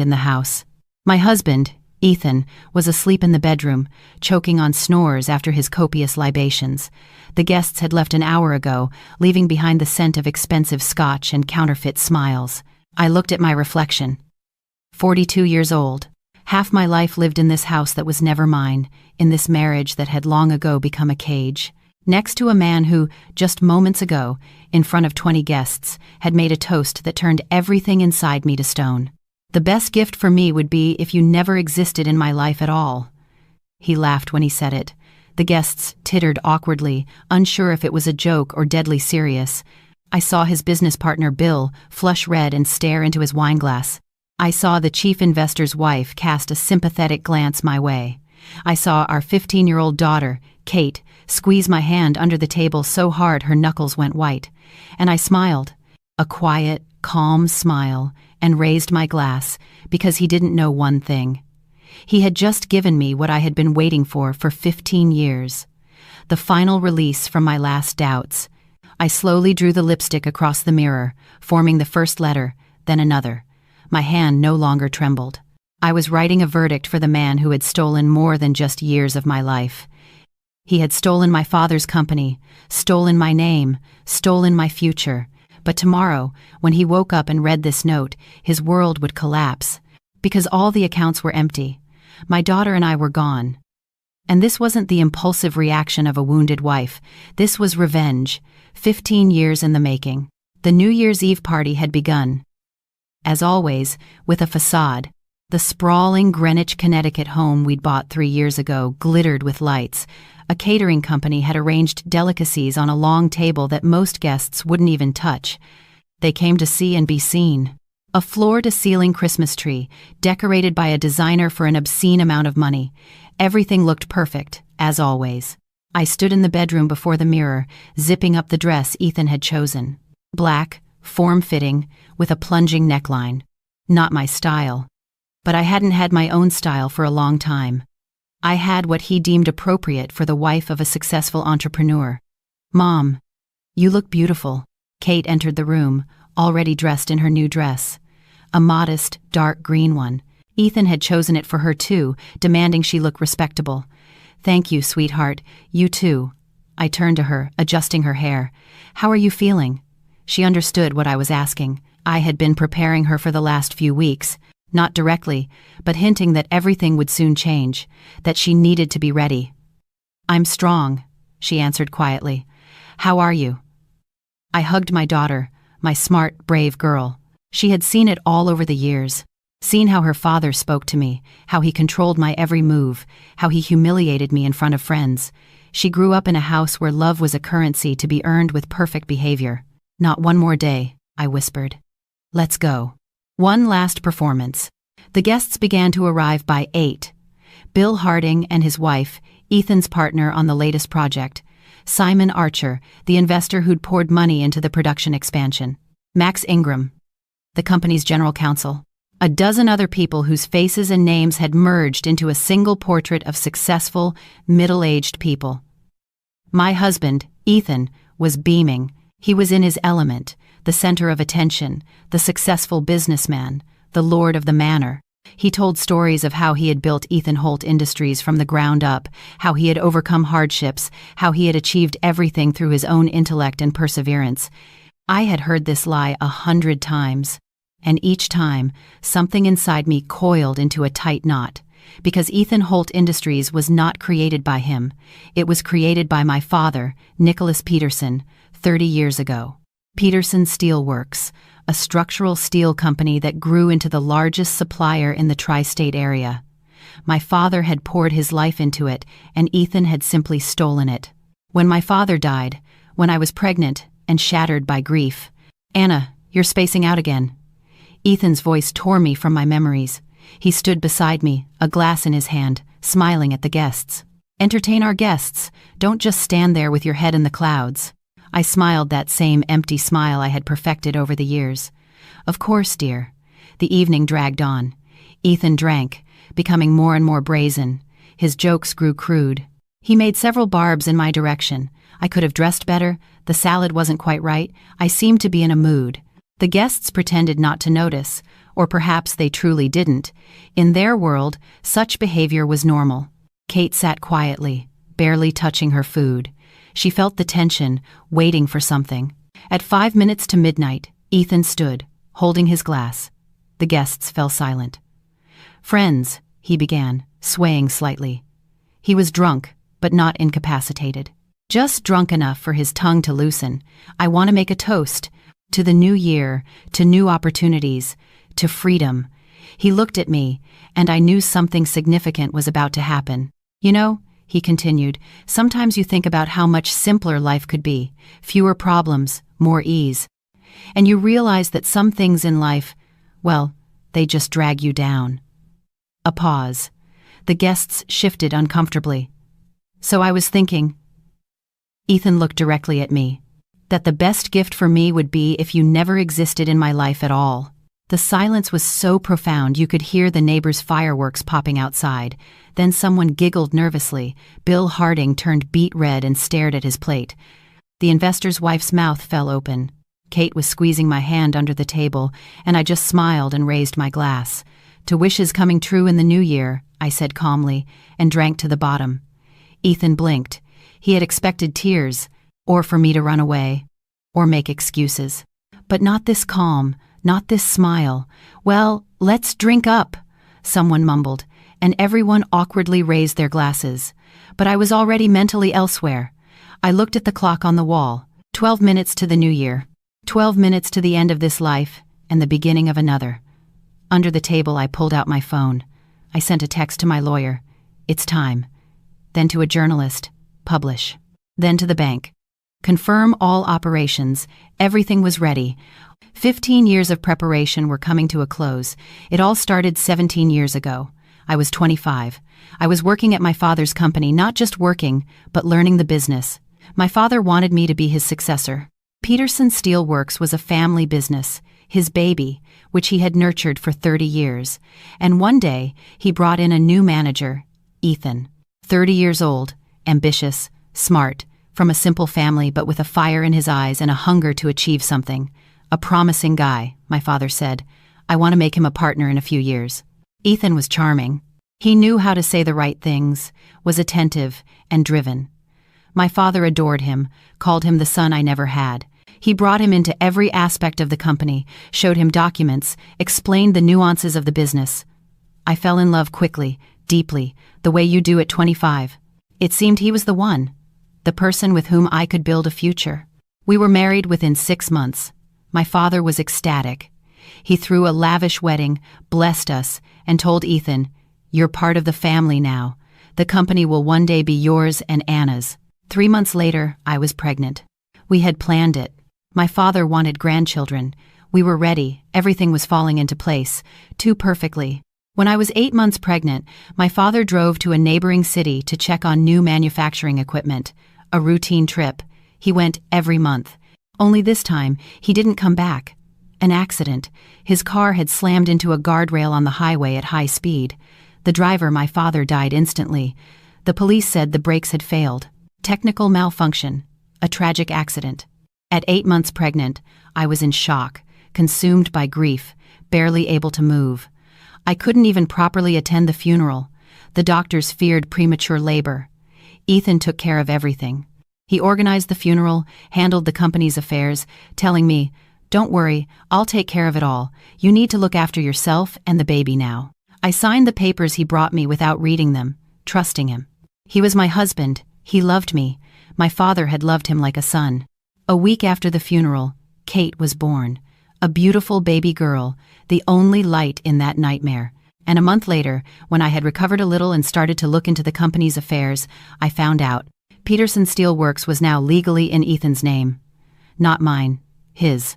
in the house. My husband, Ethan, was asleep in the bedroom, choking on snores after his copious libations. The guests had left an hour ago, leaving behind the scent of expensive scotch and counterfeit smiles. I looked at my reflection. 42 years old. Half my life lived in this house that was never mine, in this marriage that had long ago become a cage, next to a man who, just moments ago, in front of 20 guests, had made a toast that turned everything inside me to stone. The best gift for me would be if you never existed in my life at all. He laughed when he said it. The guests tittered awkwardly, unsure if it was a joke or deadly serious. I saw his business partner Bill flush red and stare into his wineglass. I saw the chief investor's wife cast a sympathetic glance my way. I saw our 15-year-old daughter, Kate, squeeze my hand under the table so hard her knuckles went white. And I smiled, a quiet, calm smile, and raised my glass because he didn't know one thing. He had just given me what I had been waiting for 15 years. The final release from my last doubts. I slowly drew the lipstick across the mirror, forming the first letter, then another. My hand no longer trembled. I was writing a verdict for the man who had stolen more than just years of my life. He had stolen my father's company, stolen my name, stolen my future. But tomorrow, when he woke up and read this note, his world would collapse, because all the accounts were empty. My daughter and I were gone. And this wasn't the impulsive reaction of a wounded wife. This was revenge, 15 years in the making. The New Year's Eve party had begun. As always, with a facade. The sprawling Greenwich, Connecticut home we'd bought 3 years ago glittered with lights. A catering company had arranged delicacies on a long table that most guests wouldn't even touch. They came to see and be seen. A floor-to-ceiling Christmas tree, decorated by a designer for an obscene amount of money. Everything looked perfect, as always. I stood in the bedroom before the mirror, zipping up the dress Ethan had chosen. Black, form-fitting, with a plunging neckline. Not my style. But I hadn't had my own style for a long time. I had what he deemed appropriate for the wife of a successful entrepreneur. "Mom, you look beautiful." Kate entered the room, already dressed in her new dress. A modest, dark green one. Ethan had chosen it for her too, demanding she look respectable. "Thank you, sweetheart. You too." I turned to her, adjusting her hair. "How are you feeling?" She understood what I was asking. I had been preparing her for the last few weeks. Not directly, but hinting that everything would soon change, that she needed to be ready. "I'm strong," she answered quietly. "How are you?" I hugged my daughter, my smart, brave girl. She had seen it all over the years. Seen how her father spoke to me, how he controlled my every move, how he humiliated me in front of friends. She grew up in a house where love was a currency to be earned with perfect behavior. "Not one more day," I whispered. "Let's go." One last performance. The guests began to arrive by 8. Bill Harding and his wife, Ethan's partner on the latest project. Simon Archer, the investor who'd poured money into the production expansion. Max Ingram, the company's general counsel. A dozen other people whose faces and names had merged into a single portrait of successful, middle-aged people. My husband, Ethan, was beaming. He was in his element, the center of attention, the successful businessman, the lord of the manor. He told stories of how he had built Ethan Holt Industries from the ground up, how he had overcome hardships, how he had achieved everything through his own intellect and perseverance. I had heard this lie 100 times, and each time, something inside me coiled into a tight knot, because Ethan Holt Industries was not created by him. It was created by my father, Nicholas Peterson, 30 years ago. Peterson Steel Works, a structural steel company that grew into the largest supplier in the tri-state area. My father had poured his life into it, and Ethan had simply stolen it. When my father died, when I was pregnant and shattered by grief, "Anna, you're spacing out again." Ethan's voice tore me from my memories. He stood beside me, a glass in his hand, smiling at the guests. "Entertain our guests. Don't just stand there with your head in the clouds." I smiled that same empty smile I had perfected over the years. "Of course, dear." The evening dragged on. Ethan drank, becoming more and more brazen. His jokes grew crude. He made several barbs in my direction. I could have dressed better, the salad wasn't quite right, I seemed to be in a mood. The guests pretended not to notice, Or perhaps they truly didn't. In their world, such behavior was normal. Kate sat quietly, barely touching her food. She felt the tension, waiting for something. At 5 minutes to midnight, Ethan stood, holding his glass. The guests fell silent. "Friends," he began, swaying slightly. He was drunk, but not incapacitated. Just drunk enough for his tongue to loosen. "I want to make a toast. To the new year, to new opportunities, to freedom." He looked at me, and I knew something significant was about to happen. "You know," he continued, "sometimes you think about how much simpler life could be. Fewer problems, more ease. And you realize that some things in life, well, they just drag you down." A pause. The guests shifted uncomfortably. "So I was thinking," Ethan looked directly at me, "that the best gift for me would be if you never existed in my life at all." The silence was so profound you could hear the neighbors' fireworks popping outside. Then someone giggled nervously. Bill Harding turned beet red and stared at his plate. The investor's wife's mouth fell open. Kate was squeezing my hand under the table, and I just smiled and raised my glass. "To wishes coming true in the new year," I said calmly, and drank to the bottom. Ethan blinked. He had expected tears, or for me to run away, or make excuses. But not this calm, not this smile. "Well, let's drink up," someone mumbled, and everyone awkwardly raised their glasses. But I was already mentally elsewhere. I looked at the clock on the wall. 12 minutes to the new year. 12 minutes to the end of this life, and the beginning of another. Under the table, I pulled out my phone. I sent a text to my lawyer. "It's time." Then to a journalist. "Publish." Then to the bank. "Confirm all operations." Everything was ready. 15 years of preparation were coming to a close. It all started 17 years ago. I was 25. I was working at my father's company, not just working, but learning the business. My father wanted me to be his successor. Peterson Steel Works was a family business, his baby, which he had nurtured for 30 years. And one day, he brought in a new manager, Ethan. 30 years old, ambitious, smart, from a simple family but with a fire in his eyes and a hunger to achieve something. "A promising guy," my father said. "I want to make him a partner in a few years." Ethan was charming. He knew how to say the right things, was attentive, and driven. My father adored him, called him the son I never had. He brought him into every aspect of the company, showed him documents, explained the nuances of the business. I fell in love quickly, deeply, the way you do at 25. It seemed he was the one, the person with whom I could build a future. We were married within 6 months. My father was ecstatic. He threw a lavish wedding, blessed us, and told Ethan, "You're part of the family now. The company will one day be yours and Anna's." 3 months later, I was pregnant. We had planned it. My father wanted grandchildren. We were ready. Everything was falling into place, too perfectly. When I was 8 months pregnant, my father drove to a neighboring city to check on new manufacturing equipment. A routine trip. He went every month. Only this time, he didn't come back. An accident. His car had slammed into a guardrail on the highway at high speed. The driver, my father, died instantly. The police said the brakes had failed. Technical malfunction. A tragic accident. At 8 months pregnant, I was in shock, consumed by grief, barely able to move. I couldn't even properly attend the funeral. The doctors feared premature labor. Ethan took care of everything. He organized the funeral, handled the company's affairs, telling me, "Don't worry, I'll take care of it all. You need to look after yourself and the baby now." I signed the papers he brought me without reading them, trusting him. He was my husband. He loved me. My father had loved him like a son. A week after the funeral, Kate was born. A beautiful baby girl, the only light in that nightmare. And a month later, when I had recovered a little and started to look into the company's affairs, I found out Peterson Steel Works was now legally in Ethan's name. Not mine, his.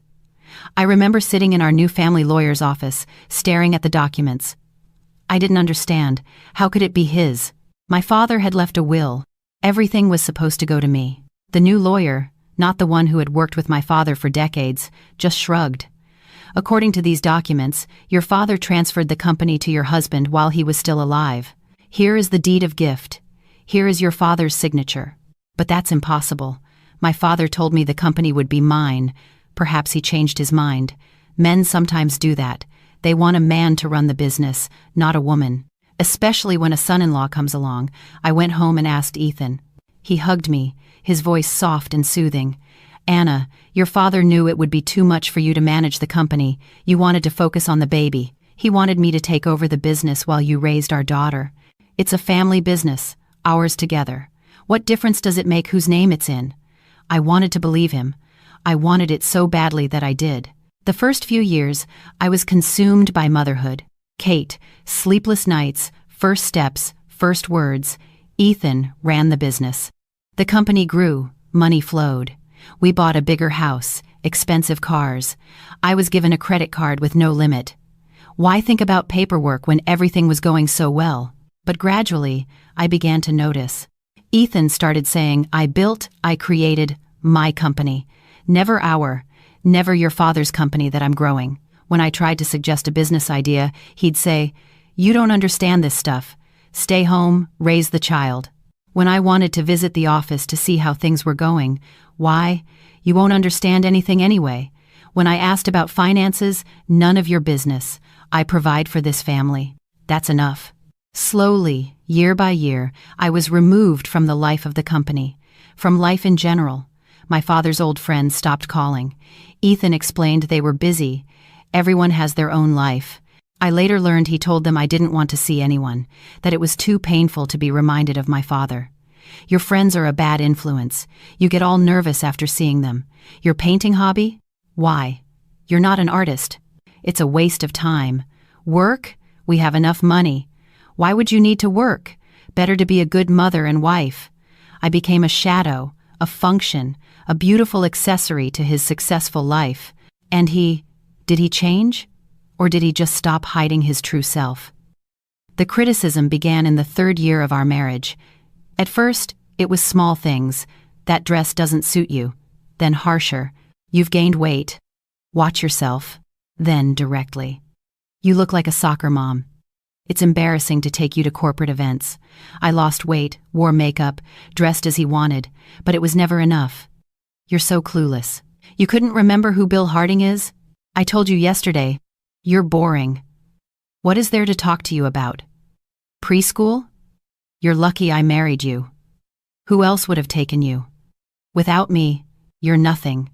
I remember sitting in our new family lawyer's office, staring at the documents. I didn't understand. How could it be his? My father had left a will. Everything was supposed to go to me. The new lawyer, not the one who had worked with my father for decades, just shrugged. "According to these documents, your father transferred the company to your husband while he was still alive. Here is the deed of gift. Here is your father's signature." But that's impossible. My father told me the company would be mine. Perhaps he changed his mind. Men sometimes do that. They want a man to run the business, not a woman. Especially when a son-in-law comes along. I went home and asked Ethan. He hugged me, his voice soft and soothing. Anna, your father knew it would be too much for you to manage the company. You wanted to focus on the baby. He wanted me to take over the business while you raised our daughter. It's a family business, ours together. What difference does it make whose name it's in? I wanted to believe him. I wanted it so badly that I did. The first few years, I was consumed by motherhood. Kate, sleepless nights, first steps, first words. Ethan ran the business. The company grew, money flowed. We bought a bigger house, expensive cars. I was given a credit card with no limit. Why think about paperwork when everything was going so well? But gradually, I began to notice. Ethan started saying, I built, I created, my company. Never our, never your father's company that I'm growing. When I tried to suggest a business idea, he'd say, you don't understand this stuff. Stay home, raise the child. When I wanted to visit the office to see how things were going, why? You won't understand anything anyway. When I asked about finances, none of your business. I provide for this family. That's enough. Slowly, year by year, I was removed from the life of the company, from life in general. My father's old friends stopped calling. Ethan explained they were busy. Everyone has their own life. I later learned he told them I didn't want to see anyone, that it was too painful to be reminded of my father. Your friends are a bad influence. You get all nervous after seeing them. Your painting hobby? Why? You're not an artist. It's a waste of time. Work? We have enough money. Why would you need to work? Better to be a good mother and wife. I became a shadow, a function, a beautiful accessory to his successful life. And did he change? Or did he just stop hiding his true self? The criticism began in the 3rd year of our marriage. At first, it was small things. That dress doesn't suit you. Then harsher. You've gained weight. Watch yourself. Then directly. You look like a soccer mom. It's embarrassing to take you to corporate events. I lost weight, wore makeup, dressed as he wanted, but it was never enough. You're so clueless. You couldn't remember who Bill Harding is? I told you yesterday. You're boring. What is there to talk to you about? Preschool? You're lucky I married you. Who else would have taken you? Without me, you're nothing.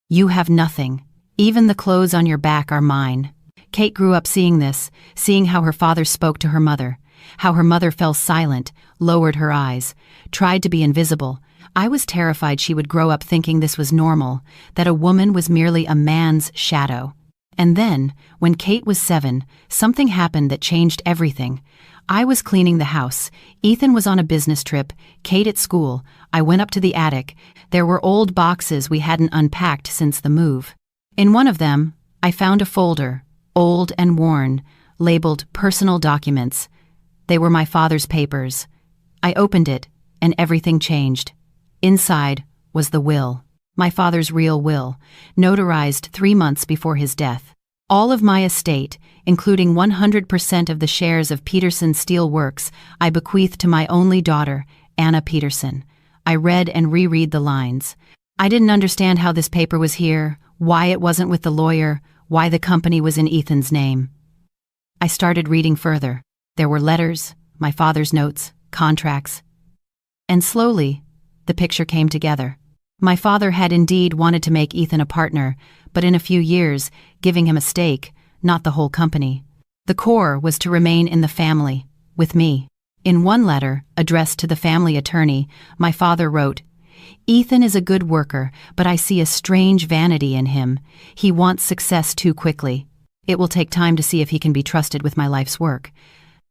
You have nothing. Even the clothes on your back are mine. Kate grew up seeing this, seeing how her father spoke to her mother, how her mother fell silent, lowered her eyes, tried to be invisible. I was terrified she would grow up thinking this was normal, that a woman was merely a man's shadow. And then, when Kate was 7, something happened that changed everything. I was cleaning the house. Ethan was on a business trip, Kate at school. I went up to the attic. There were old boxes we hadn't unpacked since the move. In one of them, I found a folder, old and worn, labeled personal documents. They were my father's papers. I opened it, and everything changed. Inside was the will, my father's real will, notarized 3 months before his death. All of my estate, including 100% of the shares of Peterson Steel Works, I bequeathed to my only daughter, Anna Peterson. I read and reread the lines. I didn't understand how this paper was here, why it wasn't with the lawyer, why the company was in Ethan's name. I started reading further. There were letters, my father's notes, contracts. And slowly, the picture came together. My father had indeed wanted to make Ethan a partner, but in a few years, giving him a stake, not the whole company. The core was to remain in the family, with me. In one letter, addressed to the family attorney, my father wrote, Ethan is a good worker, but I see a strange vanity in him. He wants success too quickly. It will take time to see if he can be trusted with my life's work.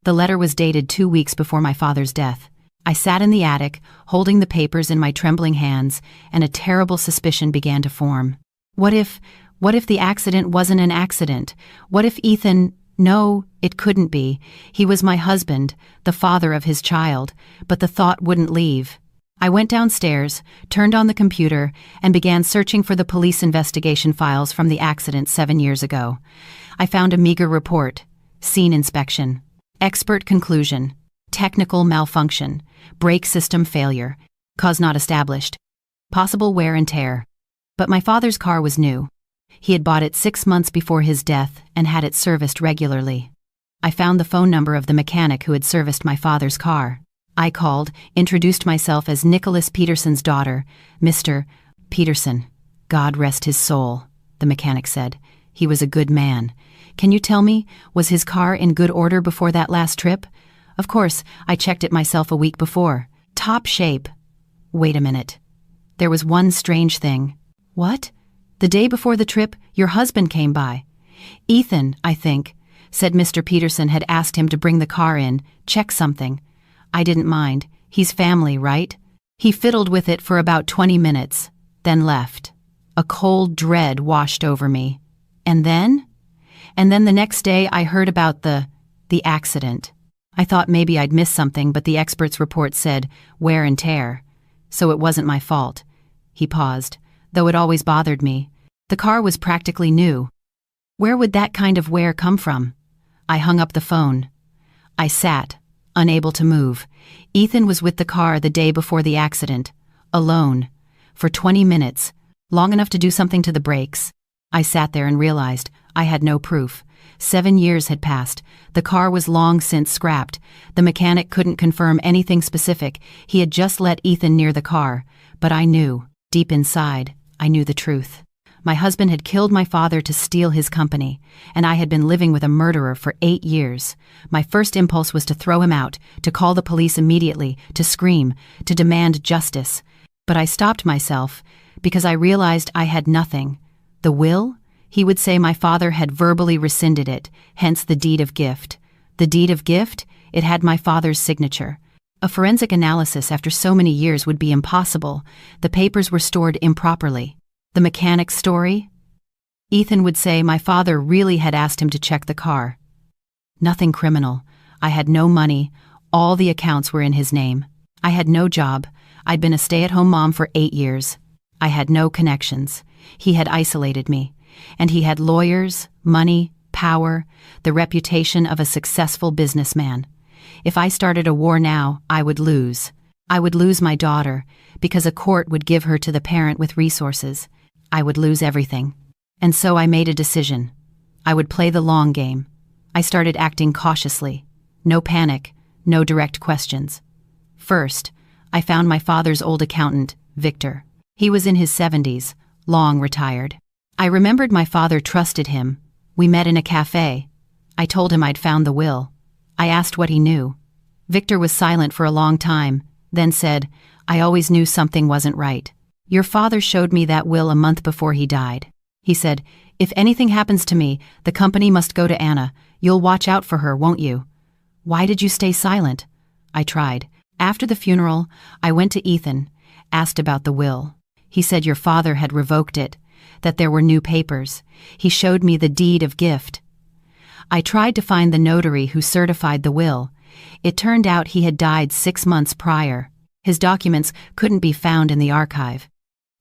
The letter was dated 2 weeks before my father's death. I sat in the attic, holding the papers in my trembling hands, and a terrible suspicion began to form. What if the accident wasn't an accident? What if Ethan... No, it couldn't be. He was my husband, the father of his child, but the thought wouldn't leave. I went downstairs, turned on the computer, and began searching for the police investigation files from the accident 7 years ago. I found a meager report, scene inspection, expert conclusion, technical malfunction, brake system failure, cause not established, possible wear and tear. But my father's car was new. He had bought it 6 months before his death and had it serviced regularly. I found the phone number of the mechanic who had serviced my father's car. I called, introduced myself as Nicholas Peterson's daughter, Mr. Peterson. God rest his soul, the mechanic said. He was a good man. Can you tell me, was his car in good order before that last trip? Of course, I checked it myself a week before. Top shape. Wait a minute. There was one strange thing. What? The day before the trip, your husband came by. Ethan, I think, said Mr. Peterson had asked him to bring the car in, check something. I didn't mind. He's family, right? He fiddled with it for about 20 minutes, then left. A cold dread washed over me. And then? And then the next day I heard about the accident. I thought maybe I'd missed something, but the expert's report said wear and tear. So it wasn't my fault. He paused, though it always bothered me. The car was practically new. Where would that kind of wear come from? I hung up the phone. I sat, unable to move. Ethan was with the car the day before the accident, alone, for 20 minutes, long enough to do something to the brakes. I sat there and realized I had no proof. 7 years had passed. The car was long since scrapped. The mechanic couldn't confirm anything specific. He had just let Ethan near the car. But I knew, deep inside, I knew the truth. My husband had killed my father to steal his company, and I had been living with a murderer for 8 years. My first impulse was to throw him out, to call the police immediately, to scream, to demand justice. But I stopped myself, because I realized I had nothing. The will? He would say my father had verbally rescinded it, hence the deed of gift. The deed of gift? It had my father's signature. A forensic analysis after so many years would be impossible. The papers were stored improperly. The mechanic's story? Ethan would say my father really had asked him to check the car. Nothing criminal. I had no money. All the accounts were in his name. I had no job. I'd been a stay-at-home mom for 8 years. I had no connections. He had isolated me. And he had lawyers, money, power, the reputation of a successful businessman. If I started a war now, I would lose. I would lose my daughter, because a court would give her to the parent with resources. I would lose everything. And so I made a decision. I would play the long game. I started acting cautiously. No panic, no direct questions. First, I found my father's old accountant, Victor. He was in his 70s, long retired. I remembered my father trusted him. We met in a cafe. I told him I'd found the will. I asked what he knew. Victor was silent for a long time, then said, I always knew something wasn't right. Your father showed me that will a month before he died. He said, if anything happens to me, the company must go to Anna. You'll watch out for her, won't you? Why did you stay silent? I tried. After the funeral, I went to Ethan, asked about the will. He said your father had revoked it, that there were new papers. He showed me the deed of gift. I tried to find the notary who certified the will. It turned out he had died 6 months prior. His documents couldn't be found in the archive.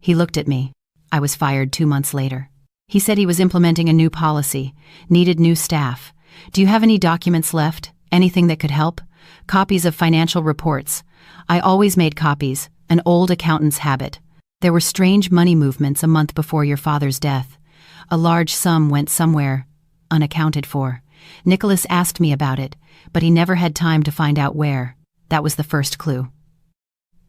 He looked at me. I was fired 2 months later. He said he was implementing a new policy, needed new staff. Do you have any documents left? Anything that could help? Copies of financial reports. I always made copies, an old accountant's habit. There were strange money movements a month before your father's death. A large sum went somewhere, unaccounted for. Nicholas asked me about it, but he never had time to find out where. That was the first clue.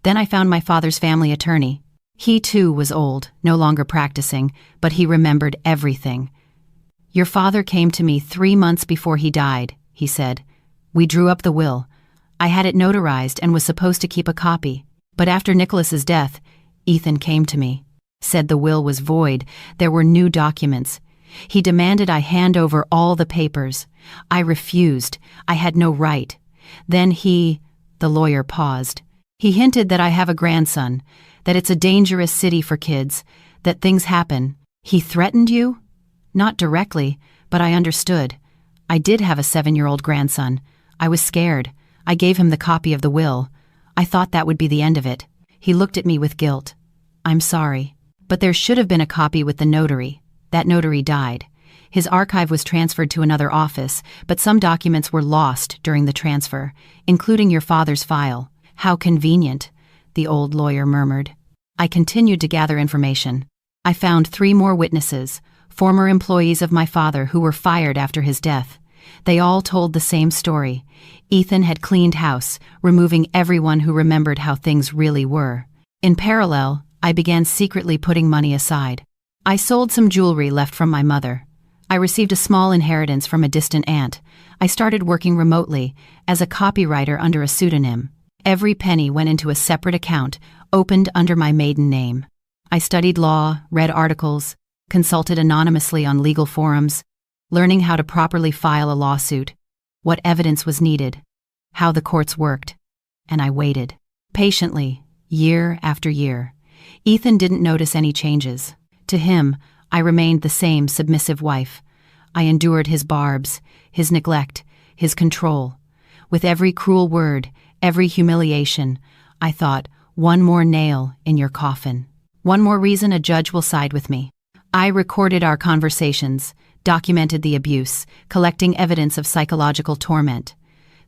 Then I found my father's family attorney. He too was old, no longer practicing, but he remembered everything. Your father came to me 3 months before he died, he said. We drew up the will. I had it notarized and was supposed to keep a copy. But after Nicholas's death, Ethan came to me, said the will was void. There were new documents. He demanded I hand over all the papers. I refused. I had no right. Then the lawyer paused. He hinted that I have a grandson, that it's a dangerous city for kids, that things happen. He threatened you? Not directly, but I understood. I did have a 7-year-old grandson. I was scared. I gave him the copy of the will. I thought that would be the end of it. He looked at me with guilt. I'm sorry, but there should have been a copy with the notary. That notary died. His archive was transferred to another office, but some documents were lost during the transfer, including your father's file. How convenient, the old lawyer murmured. I continued to gather information. I found 3 more witnesses, former employees of my father who were fired after his death. They all told the same story. Ethan had cleaned house, removing everyone who remembered how things really were. In parallel, I began secretly putting money aside. I sold some jewelry left from my mother. I received a small inheritance from a distant aunt. I started working remotely, as a copywriter under a pseudonym. Every penny went into a separate account, opened under my maiden name. I studied law, read articles, consulted anonymously on legal forums, learning how to properly file a lawsuit, what evidence was needed, how the courts worked, and I waited. Patiently, year after year. Ethan didn't notice any changes. To him, I remained the same submissive wife. I endured his barbs, his neglect, his control. With every cruel word, every humiliation, I thought, one more nail in your coffin. One more reason a judge will side with me. I recorded our conversations, documented the abuse, collecting evidence of psychological torment.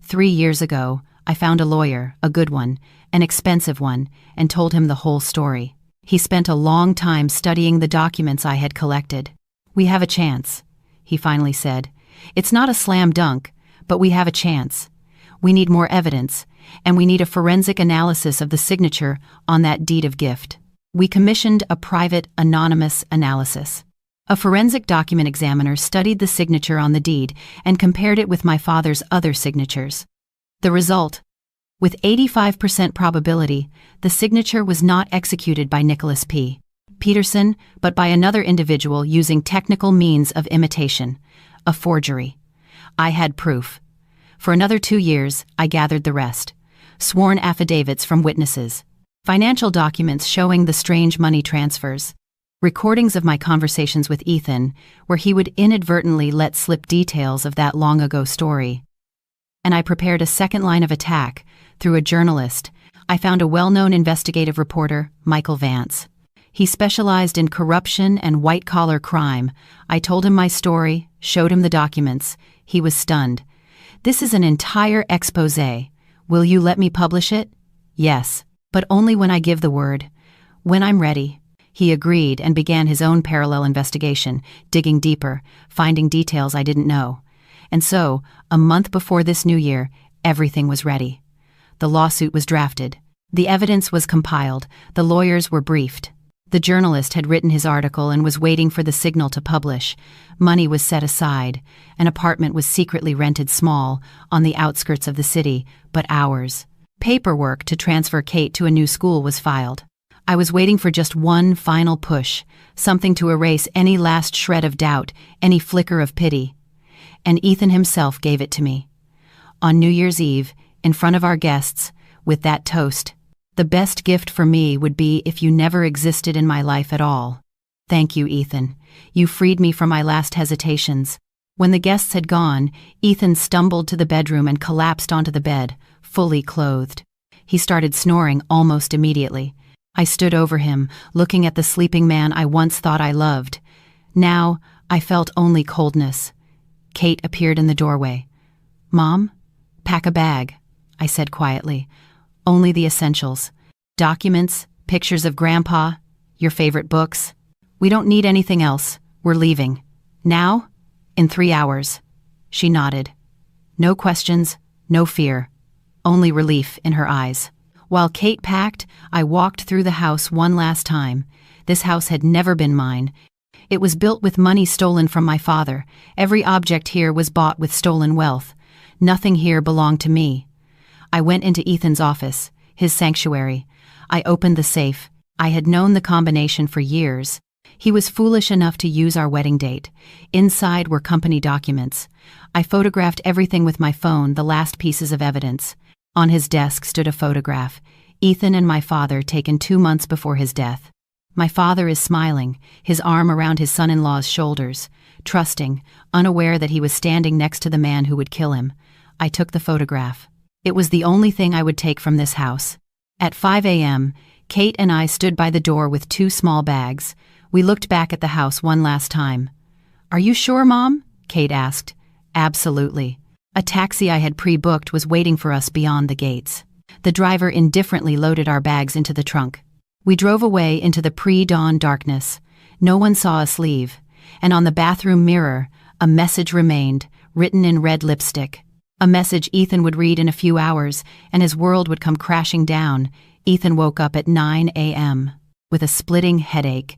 3 years ago, I found a lawyer, a good one, an expensive one, and told him the whole story. He spent a long time studying the documents I had collected. "We have a chance," he finally said. "It's not a slam dunk, but we have a chance. We need more evidence, and we need a forensic analysis of the signature on that deed of gift." We commissioned a private, anonymous analysis. A forensic document examiner studied the signature on the deed and compared it with my father's other signatures. The result: with 85% probability, the signature was not executed by Nicholas P. Peterson, but by another individual using technical means of imitation, a forgery. I had proof. For another 2 years, I gathered the rest. Sworn affidavits from witnesses, financial documents showing the strange money transfers, recordings of my conversations with Ethan, where he would inadvertently let slip details of that long-ago story. And I prepared a second line of attack. Through a journalist, I found a well-known investigative reporter, Michael Vance. He specialized in corruption and white-collar crime. I told him my story, showed him the documents. He was stunned. "This is an entire exposé. Will you let me publish it?" "Yes, but only when I give the word. When I'm ready." He agreed and began his own parallel investigation, digging deeper, finding details I didn't know. And so, a month before this new year, everything was ready. The lawsuit was drafted. The evidence was compiled. The lawyers were briefed. The journalist had written his article and was waiting for the signal to publish. Money was set aside. An apartment was secretly rented small, on the outskirts of the city, but ours. Paperwork to transfer Kate to a new school was filed. I was waiting for just one final push, something to erase any last shred of doubt, any flicker of pity. And Ethan himself gave it to me. On New Year's Eve, in front of our guests, with that toast, "The best gift for me would be if you never existed in my life at all. Thank you, Ethan. You freed me from my last hesitations." When the guests had gone, Ethan stumbled to the bedroom and collapsed onto the bed, fully clothed. He started snoring almost immediately. I stood over him, looking at the sleeping man I once thought I loved. Now, I felt only coldness. Kate appeared in the doorway. "Mom, pack a bag," I said quietly. "Only the essentials. Documents, pictures of Grandpa, your favorite books. We don't need anything else. We're leaving. Now? In 3 hours." She nodded. No questions, no fear. Only relief in her eyes. While Kate packed, I walked through the house one last time. This house had never been mine. It was built with money stolen from my father. Every object here was bought with stolen wealth. Nothing here belonged to me. I went into Ethan's office, his sanctuary. I opened the safe. I had known the combination for years. He was foolish enough to use our wedding date. Inside were company documents. I photographed everything with my phone, the last pieces of evidence. On his desk stood a photograph, Ethan and my father taken 2 months before his death. My father is smiling, his arm around his son-in-law's shoulders, trusting, unaware that he was standing next to the man who would kill him. I took the photograph. It was the only thing I would take from this house. At 5 a.m., Kate and I stood by the door with 2 small bags. We looked back at the house one last time. "Are you sure, Mom?" Kate asked. "Absolutely." A taxi I had pre-booked was waiting for us beyond the gates. The driver indifferently loaded our bags into the trunk. We drove away into the pre-dawn darkness. No one saw us leave. and on the bathroom mirror, a message remained, written in red lipstick. A message Ethan would read in a few hours, and his world would come crashing down. Ethan woke up at 9 a.m. with a splitting headache.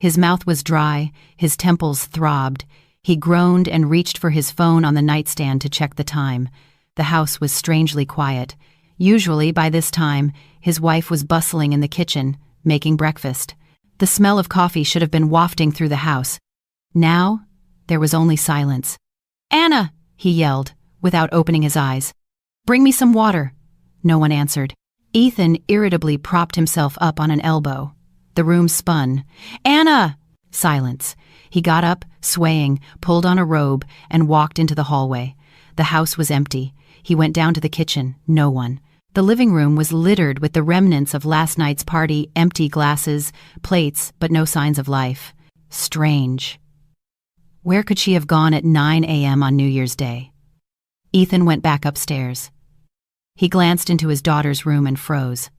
His mouth was dry, his temples throbbed. He groaned and reached for his phone on the nightstand to check the time. The house was strangely quiet. Usually, by this time, his wife was bustling in the kitchen, making breakfast. The smell of coffee should have been wafting through the house. Now, there was only silence. "Anna!" he yelled, without opening his eyes. "Bring me some water." No one answered. Ethan irritably propped himself up on an elbow. The room spun. "Anna!" Silence. He got up, swaying, pulled on a robe, and walked into the hallway. The house was empty. He went down to the kitchen. No one. The living room was littered with the remnants of last night's party, empty glasses, plates, but no signs of life. Strange. Where could she have gone at 9 a.m. on New Year's Day? Ethan went back upstairs. He glanced into his daughter's room and froze.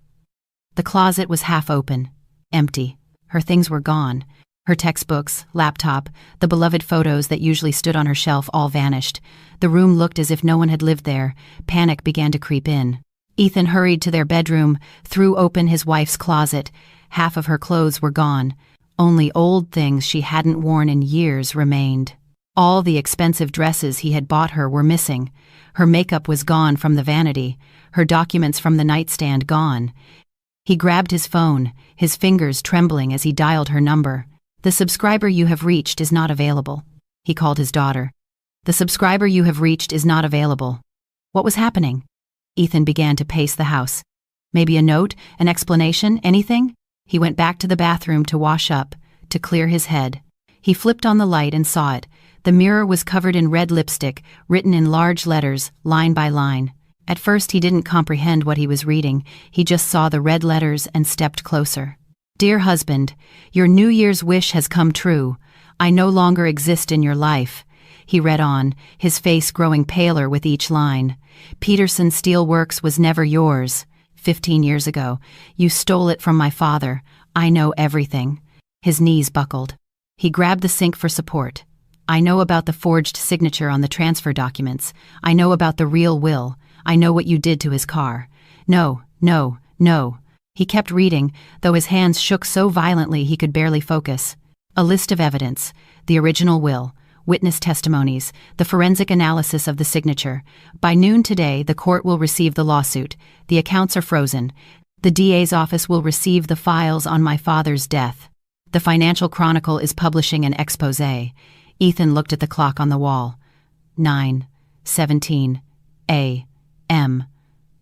The closet was half open, empty. Her things were gone. Her textbooks, laptop, the beloved photos that usually stood on her shelf all vanished. The room looked as if no one had lived there. Panic began to creep in. Ethan hurried to their bedroom, threw open his wife's closet. Half of her clothes were gone. Only old things she hadn't worn in years remained. All the expensive dresses he had bought her were missing. Her makeup was gone from the vanity, her documents from the nightstand gone. He grabbed his phone, his fingers trembling as he dialed her number. "The subscriber you have reached is not available," he called his daughter. "The subscriber you have reached is not available." What was happening? Ethan began to pace the house. Maybe a note, an explanation, anything? He went back to the bathroom to wash up, to clear his head. He flipped on the light and saw it. The mirror was covered in red lipstick, written in large letters, line by line. At first he didn't comprehend what he was reading. He just saw the red letters and stepped closer. "Dear husband, your New Year's wish has come true. I no longer exist in your life." He read on, his face growing paler with each line. "Peterson Steel Works was never yours. 15 years ago. You stole it from my father. I know everything." His knees buckled. He grabbed the sink for support. "I know about the forged signature on the transfer documents. I know about the real will. I know what you did to his car. No, no, no." He kept reading, though his hands shook so violently he could barely focus. A list of evidence, the original will, witness testimonies, the forensic analysis of the signature. By noon today, the court will receive the lawsuit. The accounts are frozen. The DA's office will receive the files on my father's death. The Financial Chronicle is publishing an exposé. Ethan looked at the clock on the wall. 9:17 a.m.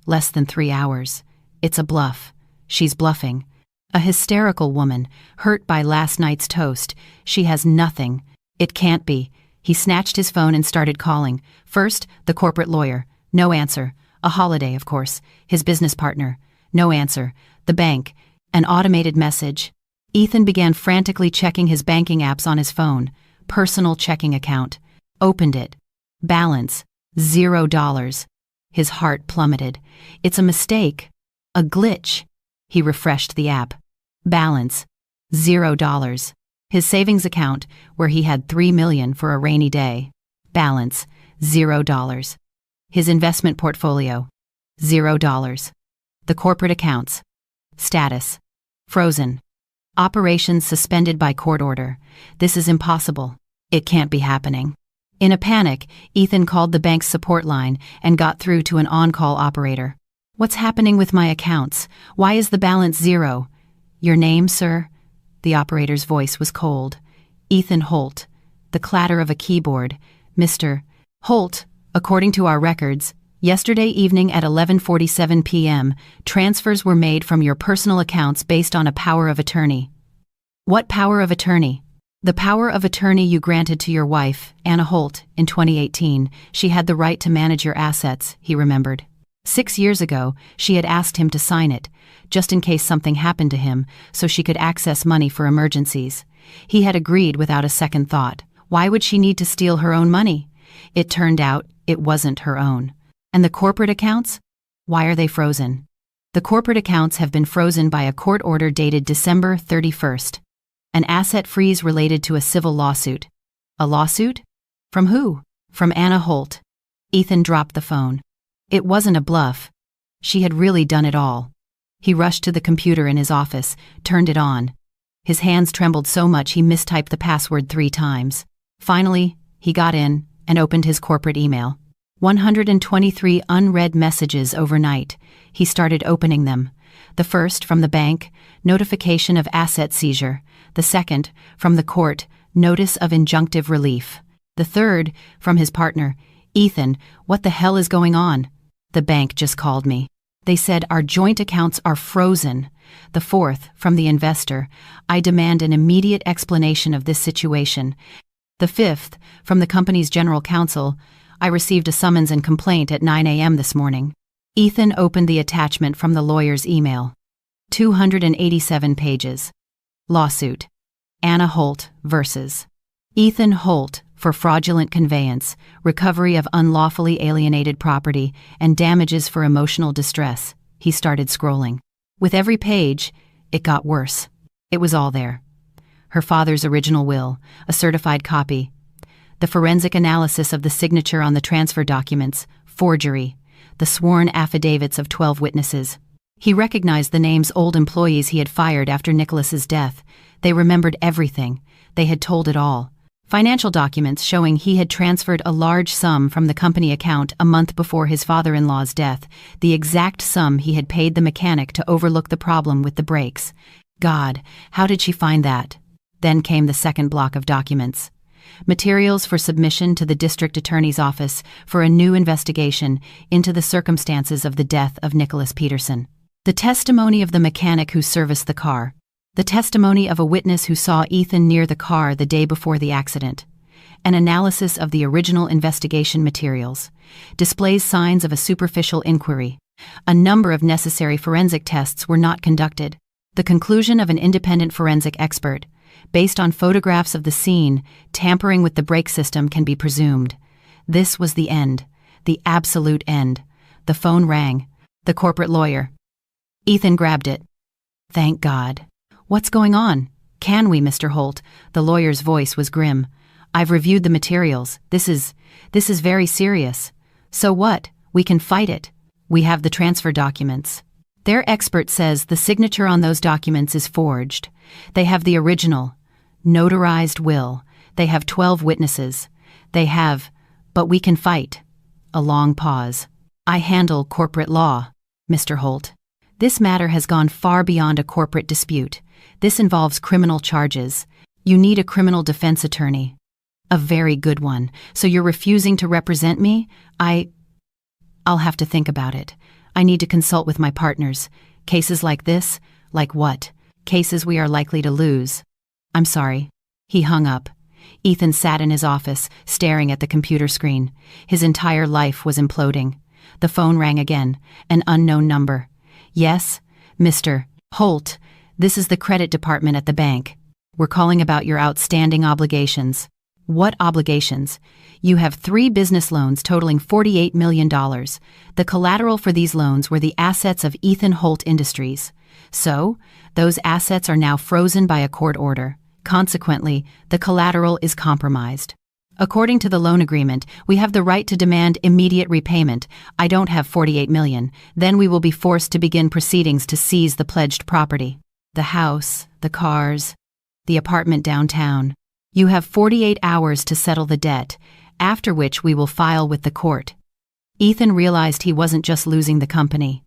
Less than 3 hours. It's a bluff. She's bluffing. A hysterical woman, hurt by last night's toast. She has nothing. It can't be. He snatched his phone and started calling. First, the corporate lawyer. No answer. A holiday, of course. His business partner. No answer. The bank. An automated message. Ethan began frantically checking his banking apps on his phone. Personal checking account. Opened it. Balance. $0. His heart plummeted. It's a mistake. A glitch. He refreshed the app. Balance. $0. His savings account, where he had $3 million for a rainy day. Balance. $0. His investment portfolio. $0. The corporate accounts. Status. Frozen. Operations suspended by court order. This is impossible. It can't be happening. In a panic, Ethan called the bank's support line and got through to an on-call operator. "What's happening with my accounts? Why is the balance 0? "Your name, sir?" The operator's voice was cold. "Ethan Holt." The clatter of a keyboard. "Mr. Holt, according to our records, yesterday evening at 11:47 p.m., transfers were made from your personal accounts based on a power of attorney." "What power of attorney?" "The power of attorney you granted to your wife, Anna Holt, in 2018. She had the right to manage your assets," he remembered. 6 years ago, she had asked him to sign it, just in case something happened to him, so she could access money for emergencies. He had agreed without a second thought. Why would she need to steal her own money? It turned out it wasn't her own. And the corporate accounts? Why are they frozen? The corporate accounts have been frozen by a court order dated December 31st. An asset freeze related to a civil lawsuit. A lawsuit? From who? From Anna Holt. Ethan dropped the phone. It wasn't a bluff. She had really done it all. He rushed to the computer in his office, turned it on. His hands trembled so much he mistyped the password 3 times. Finally, he got in and opened his corporate email. 123 unread messages overnight. He started opening them. The first from the bank, notification of asset seizure. The second, from the court, notice of injunctive relief. The third, from his partner, Ethan, what the hell is going on? The bank just called me. They said our joint accounts are frozen. The fourth, from the investor, I demand an immediate explanation of this situation. The fifth, from the company's general counsel, I received a summons and complaint at 9 a.m. this morning. Ethan opened the attachment from the lawyer's email. 287 pages. Lawsuit. Anna Holt versus Ethan Holt for fraudulent conveyance, recovery of unlawfully alienated property, and damages for emotional distress. He started scrolling. With every page, it got worse. It was all there. Her father's original will, a certified copy. The forensic analysis of the signature on the transfer documents, forgery. The sworn affidavits of 12 witnesses. He recognized the names old employees he had fired after Nicholas's death. They remembered everything. They had told it all. Financial documents showing he had transferred a large sum from the company account a month before his father-in-law's death, the exact sum he had paid the mechanic to overlook the problem with the brakes. God, how did she find that? Then came the second block of documents. Materials for submission to the district attorney's office for a new investigation into the circumstances of the death of Nicholas Peterson. The testimony of the mechanic who serviced the car. The testimony of a witness who saw Ethan near the car the day before the accident. An analysis of the original investigation materials. Displays signs of a superficial inquiry. A number of necessary forensic tests were not conducted. The conclusion of an independent forensic expert. Based on photographs of the scene, tampering with the brake system can be presumed. This was the end. The absolute end. The phone rang. The corporate lawyer. Ethan grabbed it. Thank God. What's going on? Can we, Mr. Holt? The lawyer's voice was grim. I've reviewed the materials. This is very serious. So what? We can fight it. We have the transfer documents. Their expert says the signature on those documents is forged. They have the original, notarized will. They have 12 witnesses. But we can fight. A long pause. I handle corporate law, Mr. Holt. This matter has gone far beyond a corporate dispute. This involves criminal charges. You need a criminal defense attorney. A very good one. So you're refusing to represent me? I'll have to think about it. I need to consult with my partners. Cases like this? Like what? Cases we are likely to lose. I'm sorry. He hung up. Ethan sat in his office, staring at the computer screen. His entire life was imploding. The phone rang again. An unknown number. Yes, Mr. Holt. This is the credit department at the bank. We're calling about your outstanding obligations. What obligations? You have 3 business loans totaling $48 million. The collateral for these loans were the assets of Ethan Holt Industries. So, those assets are now frozen by a court order. Consequently, the collateral is compromised. According to the loan agreement, we have the right to demand immediate repayment. I don't have $48 million. Then we will be forced to begin proceedings to seize the pledged property. The house, the cars, the apartment downtown. You have 48 hours to settle the debt, after which we will file with the court. Ethan realized he wasn't just losing the company.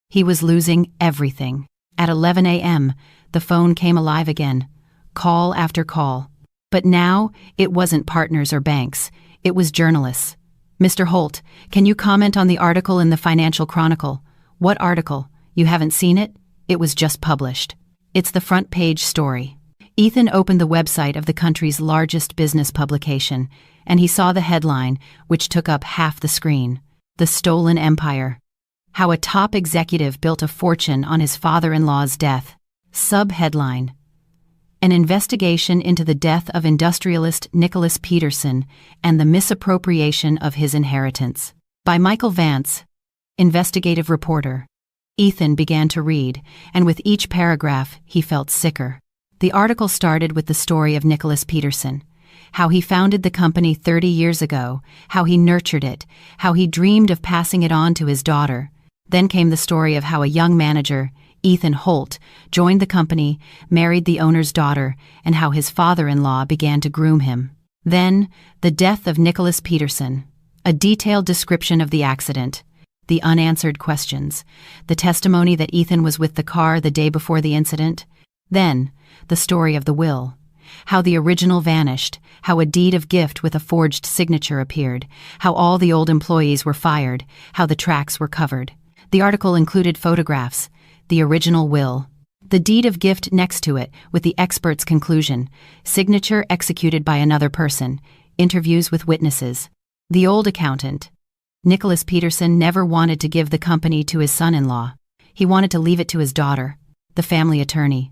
He was losing everything. At 11 a.m., the phone came alive again. Call after call. But now, it wasn't partners or banks. It was journalists. Mr. Holt, can you comment on the article in the Financial Chronicle? What article? You haven't seen it? It was just published. It's the front page story. Ethan opened the website of the country's largest business publication, and he saw the headline, which took up half the screen. The Stolen Empire. How a top executive built a fortune on his father-in-law's death. Subheadline. An investigation into the death of industrialist Nicholas Peterson and the misappropriation of his inheritance. By Michael Vance, investigative reporter. Ethan began to read, and with each paragraph, he felt sicker. The article started with the story of Nicholas Peterson, how he founded the company 30 years ago, how he nurtured it, how he dreamed of passing it on to his daughter. Then came the story of how a young manager, Ethan Holt, joined the company, married the owner's daughter, and how his father-in-law began to groom him. Then, the death of Nicholas Peterson, a detailed description of the accident, the unanswered questions, the testimony that Ethan was with the car the day before the incident. Then, the story of the will, how the original vanished, how a deed of gift with a forged signature appeared, how all the old employees were fired, how the tracks were covered. The article included photographs, the original will, the deed of gift next to it with the expert's conclusion, signature executed by another person, interviews with witnesses. The old accountant. Nicholas Peterson never wanted to give the company to his son-in-law. He wanted to leave it to his daughter. The family attorney.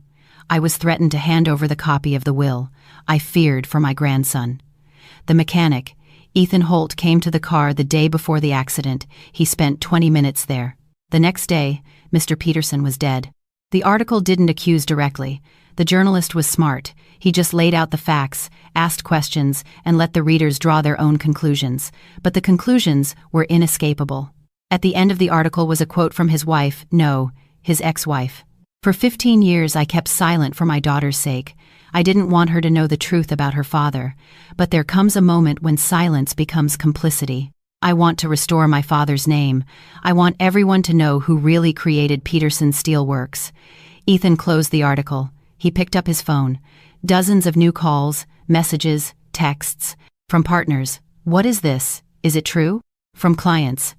I was threatened to hand over the copy of the will. I feared for my grandson. The mechanic. Ethan Holt came to the car the day before the accident. He spent 20 minutes there. The next day, Mr. Peterson was dead. The article didn't accuse directly. The journalist was smart. He just laid out the facts, asked questions, and let the readers draw their own conclusions. But the conclusions were inescapable. At the end of the article was a quote from his wife, no, his ex-wife. For 15 years I kept silent for my daughter's sake. I didn't want her to know the truth about her father. But there comes a moment when silence becomes complicity. I want to restore my father's name. I want everyone to know who really created Peterson Steelworks. Ethan closed the article. He picked up his phone. Dozens of new calls, messages, texts. From partners. What is this? Is it true? From clients.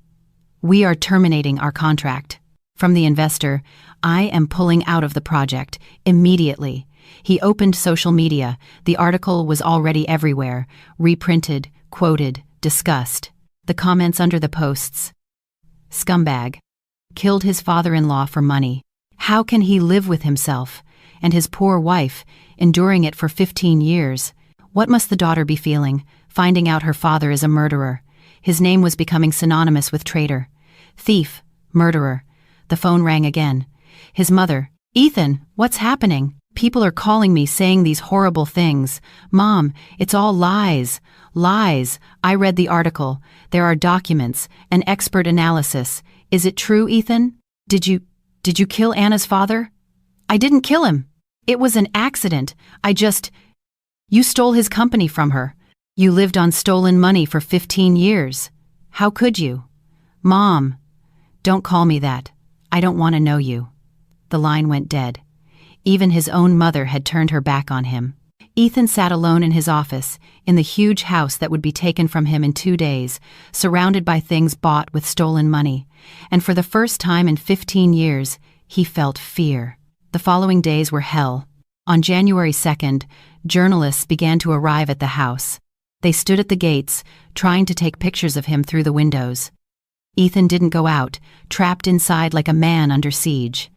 We are terminating our contract. From the investor. I am pulling out of the project. Immediately. He opened social media. The article was already everywhere. Reprinted, quoted, discussed. The comments under the posts. Scumbag. Killed his father-in-law for money. How can he live with himself? And his poor wife, enduring it for 15 years. What must the daughter be feeling, finding out her father is a murderer? His name was becoming synonymous with traitor. Thief, murderer. The phone rang again. His mother. Ethan, what's happening? People are calling me saying these horrible things. Mom, it's all lies. Lies. I read the article. There are documents, an expert analysis. Is it true, Ethan? Did you kill Anna's father? I didn't kill him. It was an accident. You stole his company from her. You lived on stolen money for 15 years. How could you? Mom, don't call me that. I don't want to know you. The line went dead. Even his own mother had turned her back on him. Ethan sat alone in his office, in the huge house that would be taken from him in 2 days, surrounded by things bought with stolen money. And for the first time in 15 years, he felt fear. The following days were hell. On January 2nd, journalists began to arrive at the house. They stood at the gates, trying to take pictures of him through the windows. Ethan didn't go out, trapped inside like a man under siege.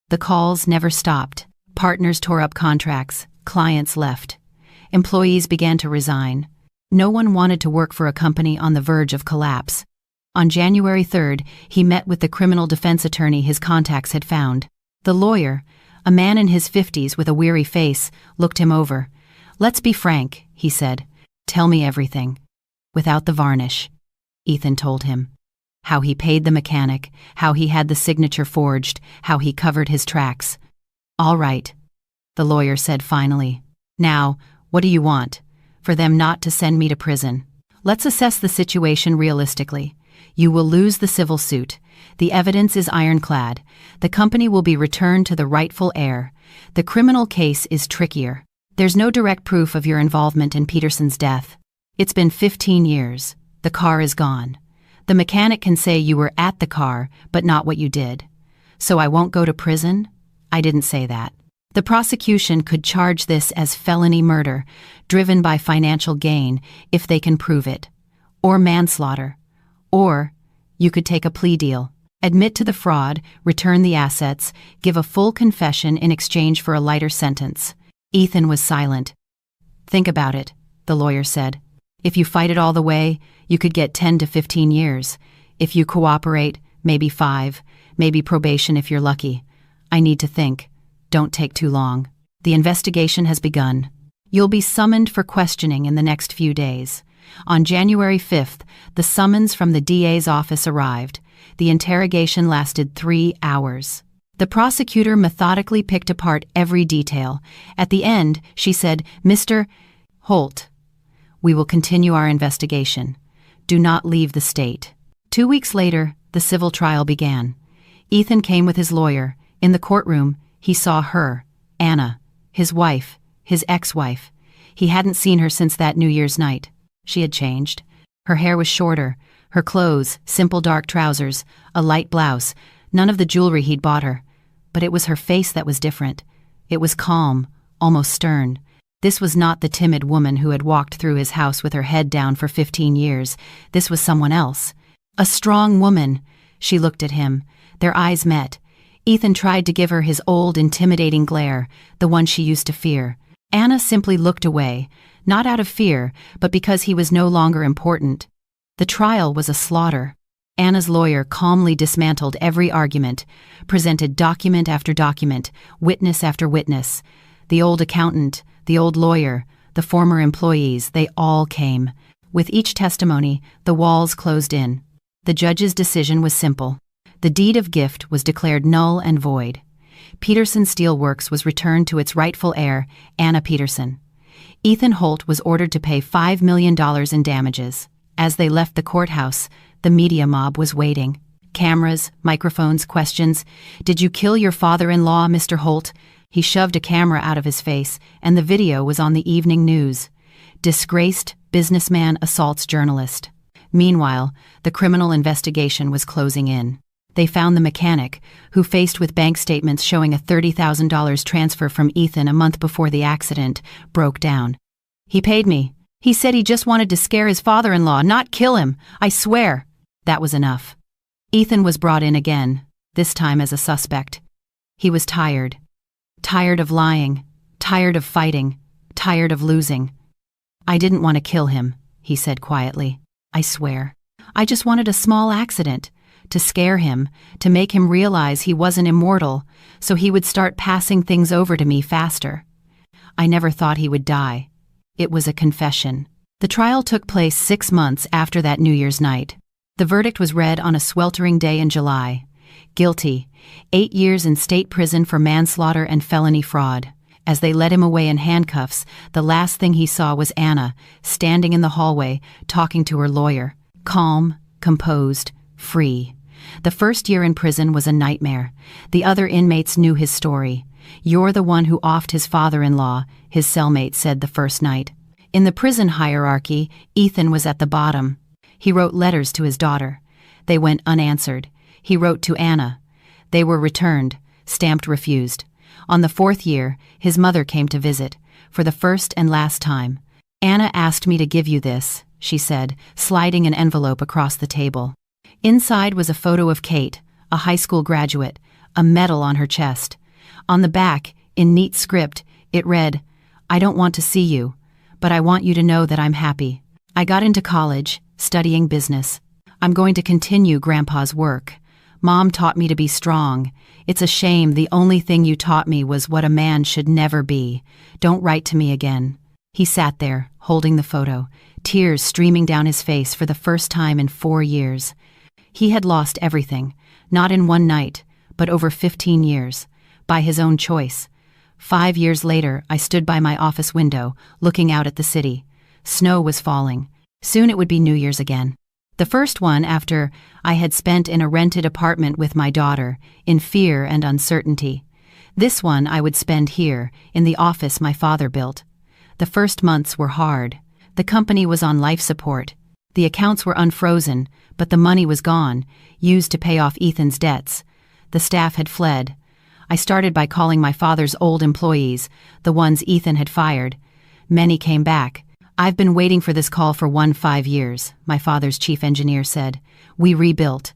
The calls never stopped. Partners tore up contracts. Clients left. Employees began to resign. No one wanted to work for a company on the verge of collapse. On January 3rd, he met with the criminal defense attorney his contacts had found. The lawyer, a man in his 50s with a weary face, looked him over. Let's be frank, he said. Tell me everything. Without the varnish. Ethan told him. How he paid the mechanic, how he had the signature forged, how he covered his tracks. All right. The lawyer said finally. Now, what do you want? For them not to send me to prison. Let's assess the situation realistically. You will lose the civil suit. The evidence is ironclad. The company will be returned to the rightful heir. The criminal case is trickier. There's no direct proof of your involvement in Peterson's death. It's been 15 years. The car is gone. The mechanic can say you were at the car, but not what you did. So I won't go to prison? I didn't say that. The prosecution could charge this as felony murder, driven by financial gain, if they can prove it. Or manslaughter. Or you could take a plea deal, admit to the fraud, return the assets, give a full confession in exchange for a lighter sentence. Ethan was silent. Think about it, the lawyer said. If you fight it all the way, you could get 10 to 15 years. If you cooperate, maybe 5, maybe probation if you're lucky. I need to think. Don't take too long. The investigation has begun. You'll be summoned for questioning in the next few days. On January 5th, the summons from the DA's office arrived. The interrogation lasted 3 hours. The prosecutor methodically picked apart every detail. At the end, she said, "Mr. Holt, we will continue our investigation. Do not leave the state." 2 weeks later, the civil trial began. Ethan came with his lawyer. In the courtroom, he saw her, Anna, his wife, his ex-wife. He hadn't seen her since that New Year's night. She had changed. Her hair was shorter, her clothes, simple dark trousers, a light blouse, none of the jewelry he'd bought her. But it was her face that was different. It was calm, almost stern. This was not the timid woman who had walked through his house with her head down for 15 years. This was someone else. A strong woman. She looked at him. Their eyes met. Ethan tried to give her his old, intimidating glare, the one she used to fear. Anna simply looked away, not out of fear, but because he was no longer important. The trial was a slaughter. Anna's lawyer calmly dismantled every argument, presented document after document, witness after witness. The old accountant, the old lawyer, the former employees, they all came. With each testimony, the walls closed in. The judge's decision was simple. The deed of gift was declared null and void. Peterson Steel Works was returned to its rightful heir, Anna Peterson. Ethan Holt was ordered to pay $5 million in damages. As they left the courthouse, the media mob was waiting. Cameras, microphones, questions. "Did you kill your father-in-law, Mr. Holt?" He shoved a camera out of his face, and the video was on the evening news. Disgraced businessman assaults journalist. Meanwhile, the criminal investigation was closing in. They found the mechanic, who, faced with bank statements showing a $30,000 transfer from Ethan a month before the accident, broke down. "He paid me. He said he just wanted to scare his father-in-law, not kill him. I swear." That was enough. Ethan was brought in again, this time as a suspect. He was tired. Tired of lying. Tired of fighting. Tired of losing. "I didn't want to kill him," he said quietly. "I swear. I just wanted a small accident. To scare him, to make him realize he wasn't immortal, so he would start passing things over to me faster. I never thought he would die." It was a confession. The trial took place 6 months after that New Year's night. The verdict was read on a sweltering day in July. Guilty, 8 years in state prison for manslaughter and felony fraud. As they led him away in handcuffs, the last thing he saw was Anna, standing in the hallway, talking to her lawyer. Calm, composed, free. The first year in prison was a nightmare. The other inmates knew his story. "You're the one who offed his father-in-law," his cellmate said the first night. In the prison hierarchy, Ethan was at the bottom. He wrote letters to his daughter. They went unanswered. He wrote to Anna. They were returned, stamped refused. On the 4th year, his mother came to visit, for the first and last time. "Anna asked me to give you this," she said, sliding an envelope across the table. Inside was a photo of Kate, a high school graduate, a medal on her chest. On the back, in neat script, it read, "I don't want to see you, but I want you to know that I'm happy. I got into college, studying business. I'm going to continue Grandpa's work. Mom taught me to be strong. It's a shame the only thing you taught me was what a man should never be. Don't write to me again." He sat there, holding the photo, tears streaming down his face for the first time in 4 years. He had lost everything, not in one night, but over 15 years, by his own choice. 5 years later, I stood by my office window, looking out at the city. Snow was falling. Soon it would be New Year's again. The first one after I had spent in a rented apartment with my daughter, in fear and uncertainty. This one I would spend here, in the office my father built. The first months were hard. The company was on life support. The accounts were unfrozen, but the money was gone, used to pay off Ethan's debts. The staff had fled. I started by calling my father's old employees, the ones Ethan had fired. Many came back. "I've been waiting for this call for 5 years, my father's chief engineer said. "We rebuilt.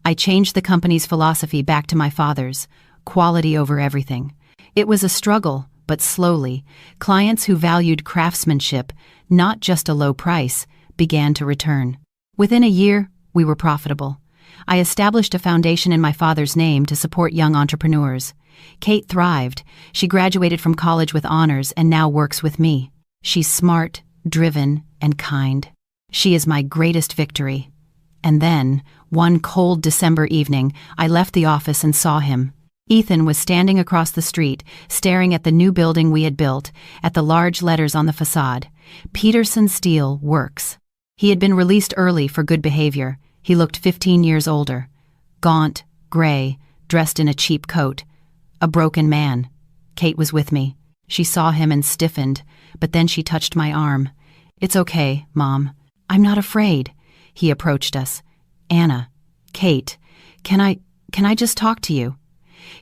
I changed the company's philosophy back to my father's, quality over everything. It was a struggle, but slowly, clients who valued craftsmanship, not just a low price, began to return. Within a year, we were profitable. I established a foundation in my father's name to support young entrepreneurs. Kate thrived. She graduated from college with honors and now works with me. She's smart, driven, and kind. She is my greatest victory. And then, one cold December evening, I left the office and saw him. Ethan was standing across the street, staring at the new building we had built, at the large letters on the facade. Peterson Steel Works. He had been released early for good behavior. He looked 15 years older. Gaunt, gray, dressed in a cheap coat. A broken man. Kate was with me. She saw him and stiffened, but then she touched my arm. "It's okay, Mom. I'm not afraid." He approached us. "Anna, Kate, can I just talk to you?"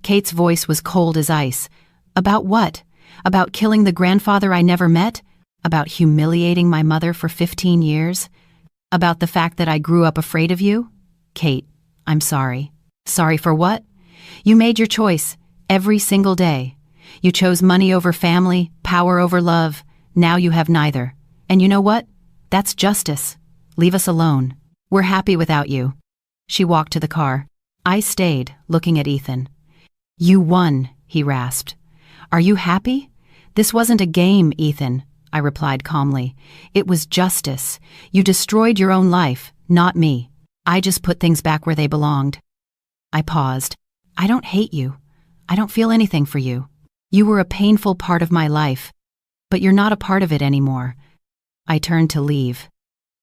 Kate's voice was cold as ice. "About what? About killing the grandfather I never met? About humiliating my mother for 15 years? About the fact that I grew up afraid of you? Kate, I'm sorry." "Sorry for what?" "You made your choice, every single day. You chose money over family, power over love. Now you have neither. And you know what? That's justice. Leave us alone. We're happy without you." She walked to the car. I stayed, looking at Ethan. "You won," he rasped. "Are you happy?" "This wasn't a game, Ethan," I replied calmly. "It was justice. You destroyed your own life, not me. I just put things back where they belonged." I paused. "I don't hate you. I don't feel anything for you. You were a painful part of my life, but you're not a part of it anymore." I turned to leave.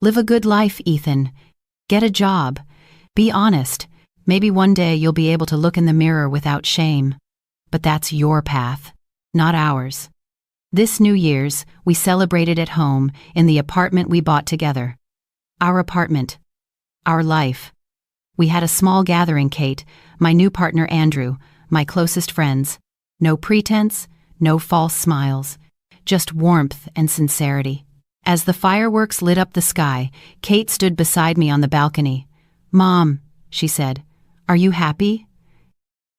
"Live a good life, Ethan. Get a job. Be honest. Maybe one day you'll be able to look in the mirror without shame. But that's your path, not ours." This New Year's, we celebrated at home in the apartment we bought together. Our apartment. Our life. We had a small gathering, Kate, my new partner Andrew, my closest friends. No pretense, no false smiles. Just warmth and sincerity. As the fireworks lit up the sky, Kate stood beside me on the balcony. "Mom," she said, "are you happy?"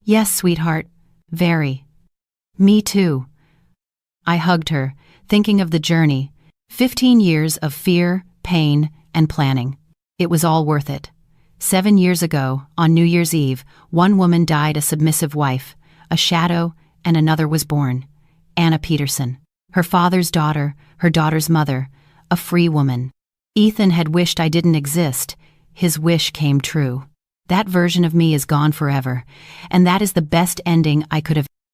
"Yes, sweetheart. Very." "Me too." I hugged her, thinking of the journey. 15 years of fear, pain, and planning. It was all worth it. 7 years ago, on New Year's Eve, one woman died a submissive wife, a shadow, and another was born. Anna Peterson. Her father's daughter, her daughter's mother, a free woman. Ethan had wished I didn't exist. His wish came true. That version of me is gone forever, and that is the best ending I could have